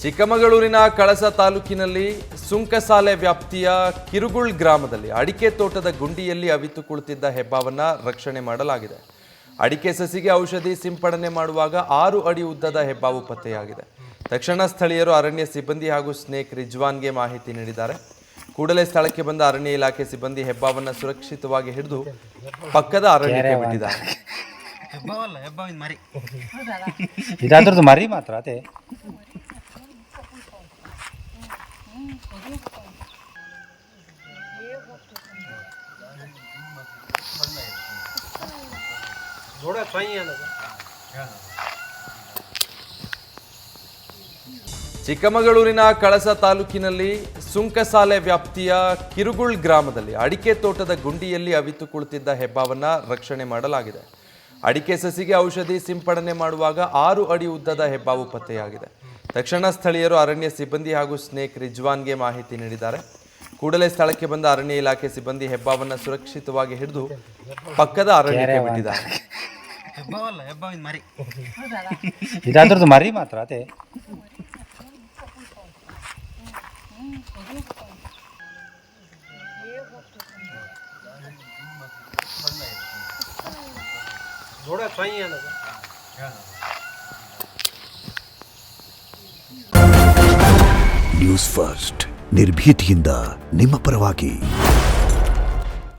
ಚಿಕ್ಕಮಗಳೂರಿನ ಕಳಸ ತಾಲೂಕಿನಲ್ಲಿ ಸುಂಕಸಾಲೆ ವ್ಯಾಪ್ತಿಯ ಕಿರುಗುಳ್ ಗ್ರಾಮದಲ್ಲಿ ಅಡಿಕೆ ತೋಟದ ಗುಂಡಿಯಲ್ಲಿ ಅವಿತು ಕುಳಿತಿದ್ದ ಹೆಬ್ಬಾವನ್ನ ರಕ್ಷಣೆ ಮಾಡಲಾಗಿದೆ. ಅಡಿಕೆ ಸಸಿಗೆ ಔಷಧಿ ಸಿಂಪಡಣೆ ಮಾಡುವಾಗ 6 ಅಡಿ ಉದ್ದದ ಹೆಬ್ಬಾವು ಪತ್ತೆಯಾಗಿದೆ. ತಕ್ಷಣ ಸ್ಥಳೀಯರು ಅರಣ್ಯ ಸಿಬ್ಬಂದಿ ಹಾಗೂ ಸ್ನೇಕ್ ರಿಜ್ವಾನ್ಗೆ ಮಾಹಿತಿ ನೀಡಿದ್ದಾರೆ. ಕೂಡಲೇ ಸ್ಥಳಕ್ಕೆ ಬಂದ ಅರಣ್ಯ ಇಲಾಖೆ ಸಿಬ್ಬಂದಿ ಹೆಬ್ಬಾವನ್ನ ಸುರಕ್ಷಿತವಾಗಿ ಹಿಡಿದು ಪಕ್ಕದ ಅರಣ್ಯಕ್ಕೆ ಬಿಟ್ಟಿದ್ದಾರೆ. ಇದಾದ್ರದ್ದು ಮರಿ ಮಾತ್ರ ಅದೇ. ಚಿಕ್ಕಮಗಳೂರಿನ ಕಳಸ ತಾಲೂಕಿನಲ್ಲಿ ಸುಂಕಸಾಲೆ ವ್ಯಾಪ್ತಿಯ ಕಿರುಗುಳ್ ಗ್ರಾಮದಲ್ಲಿ ಅಡಿಕೆ ತೋಟದ ಗುಂಡಿಯಲ್ಲಿ ಅವಿತು ಕುಳಿತಿದ್ದ ಹೆಬ್ಬಾವನ್ನ ರಕ್ಷಣೆ ಮಾಡಲಾಗಿದೆ. ಅಡಿಕೆ ಸಸಿಗೆ ಔಷಧಿ ಸಿಂಪಡಣೆ ಮಾಡುವಾಗ 6 ಅಡಿ ಉದ್ದದ ಹೆಬ್ಬಾವು ಪತ್ತೆಯಾಗಿದೆ. ತಕ್ಷಣ ಸ್ಥಳೀಯರು ಅರಣ್ಯ ಸಿಬ್ಬಂದಿ ಹಾಗೂ ಸ್ನೇಕ್ ರಿಜ್ವಾನ್ಗೆ ಮಾಹಿತಿ ನೀಡಿದ್ದಾರೆ. ಕೂಡಲೇ ಸ್ಥಳಕ್ಕೆ ಬಂದ ಅರಣ್ಯ ಇಲಾಖೆ ಸಿಬ್ಬಂದಿ ಹೆಬ್ಬಾವನ್ನ ಸುರಕ್ಷಿತವಾಗಿ ಹಿಡಿದು ಪಕ್ಕದ ಅರಣ್ಯಕ್ಕೆ ಬಿಟ್ಟಿದ್ದಾರೆ. ಇದಾದ್ರದ್ದು ಮರಿ ಮಾತ್ರ ಅದೇ. ನ್ಯೂಸ್ ಫಸ್ಟ್ ನಿರ್ಭೀತಿಯಿಂದ ನಿಮ್ಮ ಪರವಾಗಿ.